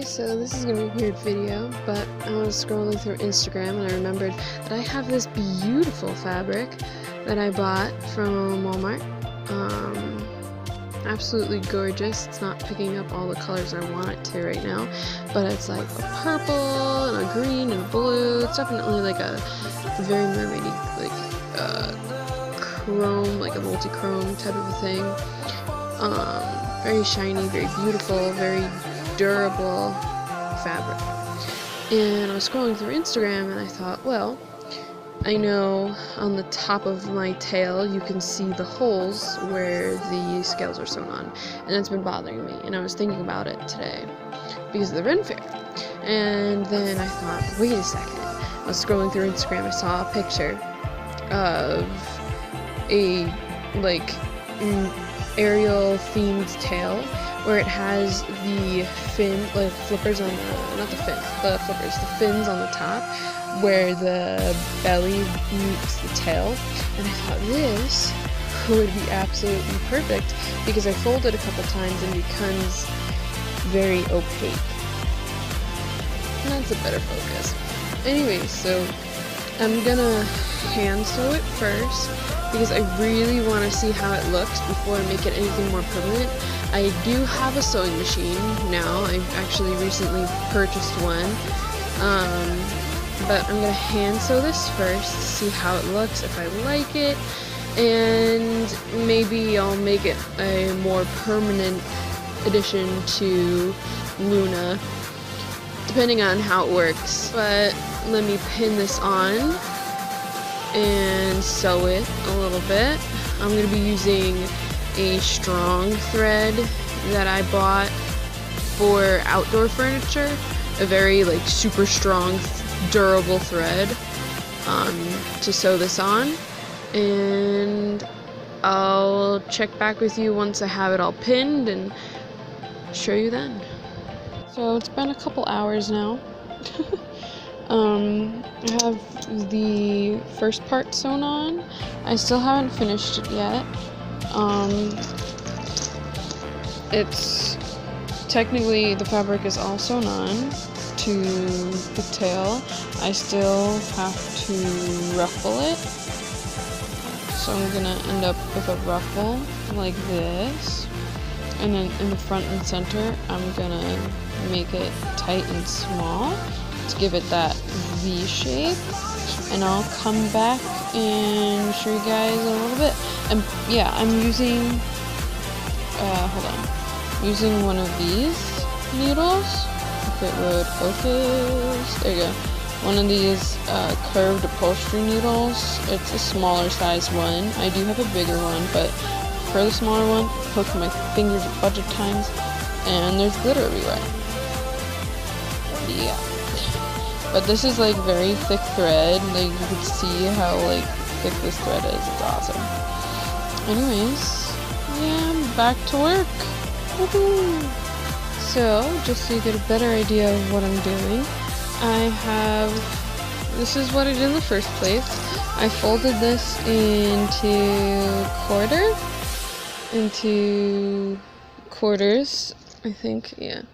So this is gonna be a weird video, but I was scrolling through Instagram and I remembered that I have this beautiful fabric that I bought from Walmart. Absolutely gorgeous. It's not picking up all the colors I want it to right now, but it's like a purple and a green and a blue. It's definitely like a very mermaidy, like chrome, like a multi-chrome type of a thing. Very shiny, very beautiful, very durable fabric. And I was scrolling through Instagram and I thought, well, I know on the top of my tail you can see the holes where the scales are sewn on, and it's been bothering me, and I was thinking about it today because of the Ren Fair. And then I thought, wait a second, I was scrolling through Instagram, I saw a picture of a like aerial themed tail where it has the fin, like flippers on the, not the fin, the flippers, the fins on the top where the belly meets the tail. And I thought this would be absolutely perfect because I fold it a couple times and it becomes very opaque. And that's a better focus. Anyway, so I'm gonna hand sew it first because I really want to see how it looks before I make it anything more permanent. I do have a sewing machine now. I've actually recently purchased one. But I'm gonna hand sew this first to see how it looks, if I like it, and maybe I'll make it a more permanent addition to Luna, depending on how it works. But let me pin this on and sew it a little bit. I'm going to be using a strong thread that I bought for outdoor furniture, a very like super strong durable thread to sew this on, and I'll check back with you once I have it all pinned and show you then. So it's been a couple hours now. I have the first part sewn on. I still haven't finished it yet. It's technically, the fabric is all sewn on to the tail. I still have to ruffle it. So I'm gonna end up with a ruffle like this. And then in the front and center, I'm gonna make it tight and small to give it that V shape. And I'll come back and show you guys in a little bit. And yeah, I'm using, using one of these needles. If it would focus, there you go. One of these curved upholstery needles. It's a smaller size one. I do have a bigger one, but for the smaller one, poke my fingers a bunch of times, and there's glitter everywhere. Yeah. But this is like very thick thread. Like you can see how like thick this thread is. It's awesome. Anyways, yeah, I'm back to work. Woohoo! So, just so you get a better idea of what I'm doing, this is what I did in the first place. I folded this into quarters, I think, yeah.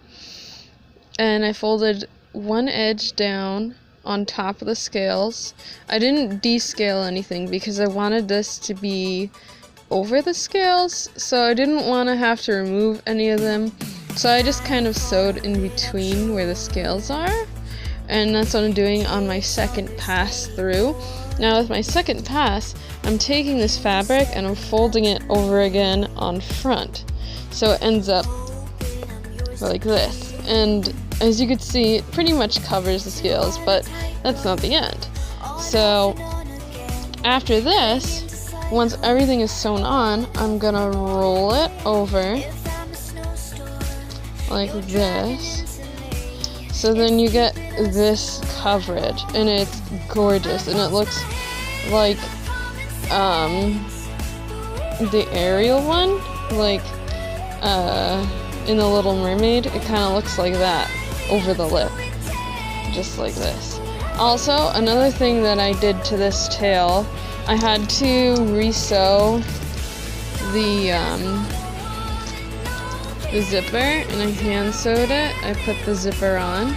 And I folded one edge down on top of the scales. I didn't descale anything because I wanted this to be over the scales, so I didn't want to have to remove any of them. So I just kind of sewed in between where the scales are, and that's what I'm doing on my second pass through. Now with my second pass, I'm taking this fabric and I'm folding it over again on front. So it ends up like this. And as you can see, it pretty much covers the scales, but that's not the end. So after this, once everything is sewn on, I'm gonna roll it over like this. So then you get this coverage, and it's gorgeous, and it looks like the Ariel one, like in The Little Mermaid. It kind of looks like that over the lip, just like this. Also, another thing that I did to this tail, I had to re-sew the zipper and I hand sewed it. I put the zipper on.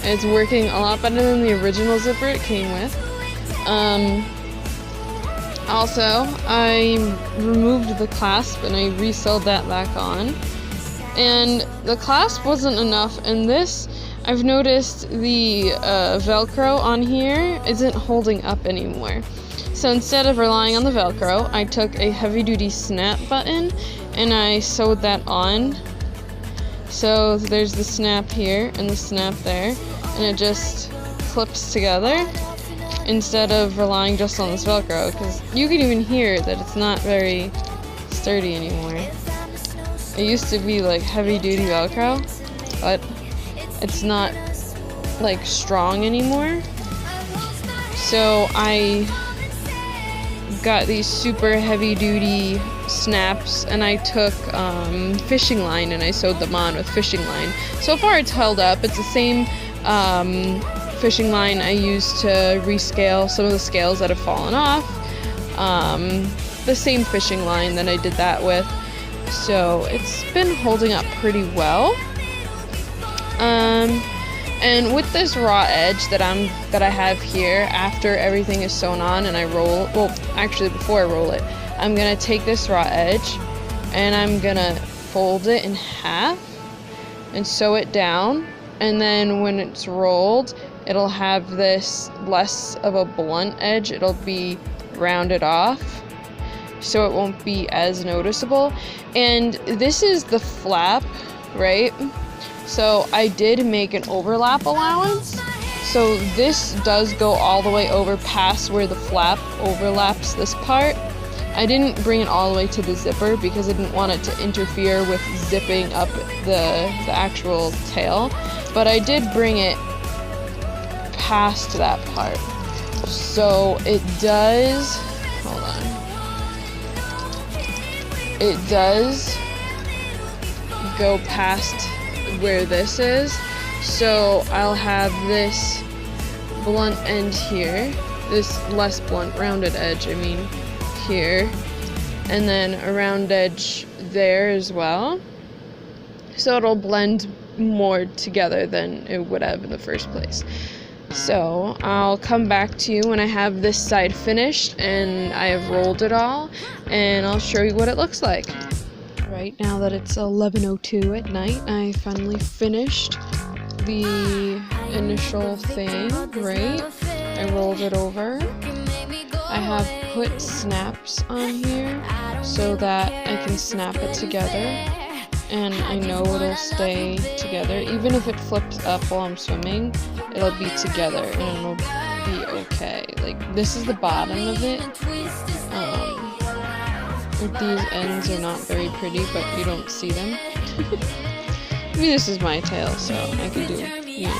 And it's working a lot better than the original zipper it came with. Also, I removed the clasp and I re-sewed that back on. And the clasp wasn't enough, and this, I've noticed the Velcro on here isn't holding up anymore. So instead of relying on the Velcro, I took a heavy-duty snap button and I sewed that on. So there's the snap here and the snap there, and it just clips together instead of relying just on this Velcro, because you can even hear that it's not very sturdy anymore. It used to be like heavy-duty Velcro, but it's not like strong anymore. So I got these super heavy-duty snaps and I took fishing line and I sewed them on with fishing line. So far it's held up. It's the same fishing line I used to rescale some of the scales that have fallen off. The same fishing line that I did that with. So it's been holding up pretty well. And with this raw edge that I have here, after everything is sewn on and I roll, well, actually before I roll it, I'm gonna take this raw edge and I'm gonna fold it in half and sew it down, and then when it's rolled, it'll have this less of a blunt edge. It'll be rounded off, so it won't be as noticeable. And this is the flap, right? So I did make an overlap allowance. So this does go all the way over past where the flap overlaps this part. I didn't bring it all the way to the zipper because I didn't want it to interfere with zipping up the actual tail. But I did bring it past that part. So it does, hold on. It does go past where this is. So I'll have this blunt end here, this less blunt rounded edge, I mean, here, and then a round edge there as well. So it'll blend more together than it would have in the first place. So I'll come back to you when I have this side finished and I have rolled it all, and I'll show you what it looks like. Right now that it's 11:02 at night, I finally finished the initial thing, right? I rolled it over. I have put snaps on here so that I can snap it together, and I know it'll stay together. Even if it flips up while I'm swimming, it'll be together and it'll be okay. Like, this is the bottom of it. These ends are not very pretty, but you don't see them. I mean, this is my tail, so I can do, you know,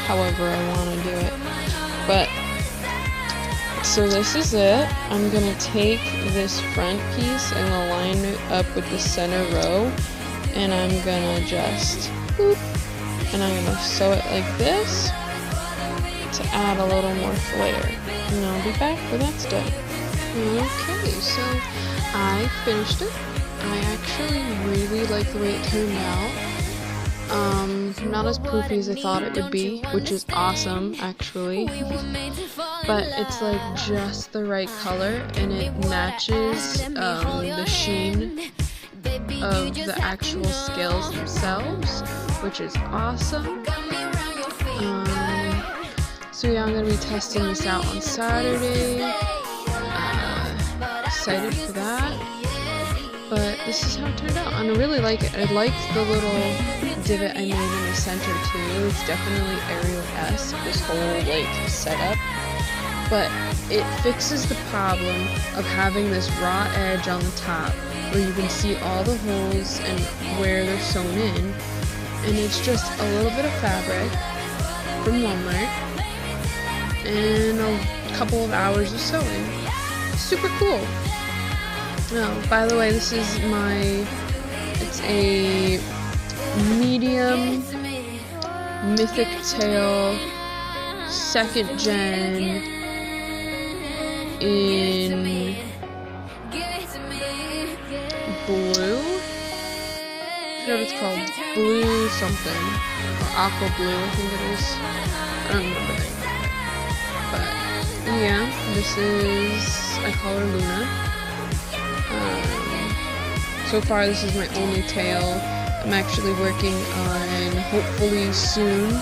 however I want to do it. But, so this is it. I'm going to take this front piece and align it up with the center row, and I'm going to just, boop, and I'm going to sew it like this to add a little more flair. And I'll be back when that's done. Okay, so I finished it. I actually really like the way it turned out. Not as poofy as I thought it would be, which is awesome, actually. But it's like just the right color, and it matches the sheen of the actual scales themselves, which is awesome. So yeah, I'm gonna be testing this out on Saturday. Excited for that, but this is how it turned out, and I really like it. I like the little divot I made in the center too. It's definitely Ariel-esque, this whole like setup, but it fixes the problem of having this raw edge on the top where you can see all the holes and where they're sewn in, and it's just a little bit of fabric from Walmart and a couple of hours of sewing. Super cool. Oh, by the way, this is it's a medium mythic tail 2nd gen in blue. forget what it's called, blue something, or aqua blue, I think it is. I don't remember it. But yeah, this is, I call her Luna. So far this is my only tail. I'm actually working on, hopefully soon,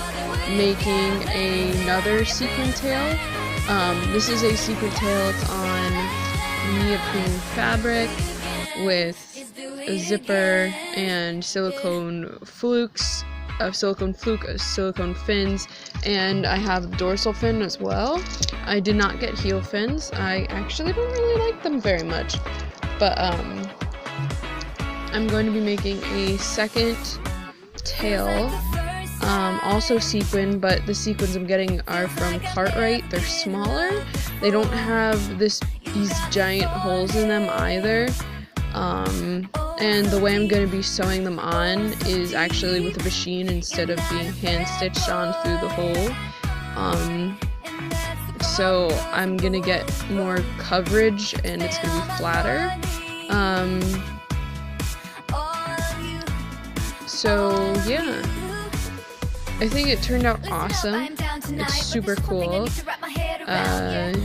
making another sequin tail. This is a sequin tail. It's on neoprene fabric with a zipper and silicone flukes, silicone fins, and I have dorsal fin as well. I did not get heel fins. I actually don't really like them very much, but I'm going to be making a second tail, also sequin, but the sequins I'm getting are from Cartwright. They're smaller. They don't have these giant holes in them either. And the way I'm going to be sewing them on is actually with a machine instead of being hand stitched on through the hole. So I'm going to get more coverage and it's going to be flatter. So yeah, I think it turned out awesome. It's super cool.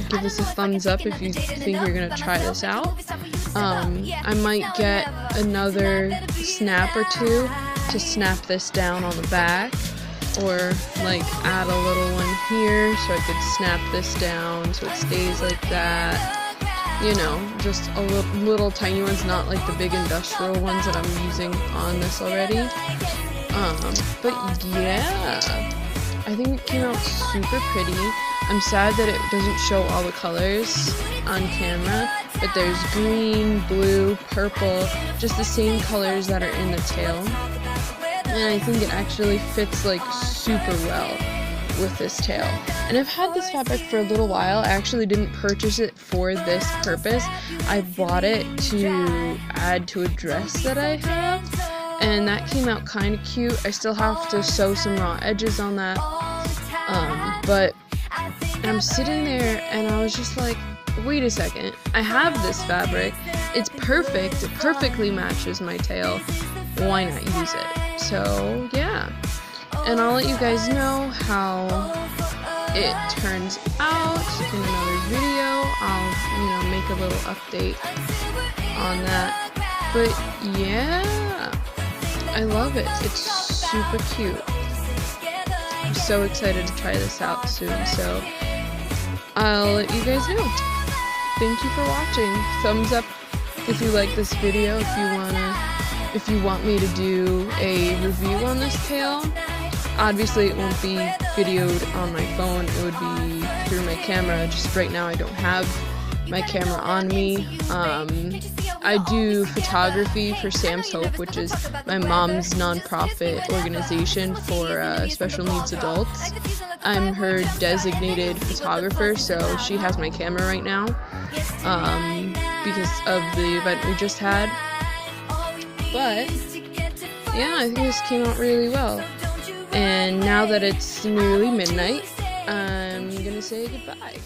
Give this a thumbs up if you think you're gonna try this out. I might get another snap or two to snap this down on the back, or like add a little one here so I could snap this down so it stays like that. You know, just a little tiny ones, not like the big industrial ones that I'm using on this already. But yeah, I think it came out super pretty. I'm sad that it doesn't show all the colors on camera, but there's green, blue, purple, just the same colors that are in the tail. And I think it actually fits like super well with this tail. And I've had this fabric for a little while. I actually didn't purchase it for this purpose. I bought it to add to a dress that I have, and that came out kind of cute. I still have to sew some raw edges on that, but I'm sitting there and I was just like, wait a second, I have this fabric, it's perfect, it perfectly matches my tail, why not use it? So yeah, and I'll let you guys know how it turns out in another video. I'll, make a little update on that. But yeah, I love it. It's super cute. I'm so excited to try this out soon, so I'll let you guys know. Thank you for watching. Thumbs up if you like this video, if you want me to do a review on this tail. Obviously it won't be videoed on my phone, it would be through my camera. Just right now I don't have my camera on me. I do photography for Sam's Hope, which is my mom's nonprofit organization for special needs adults. I'm her designated photographer, so she has my camera right now because of the event we just had. But yeah, I think this came out really well. And now that it's nearly midnight, I'm gonna say goodbye.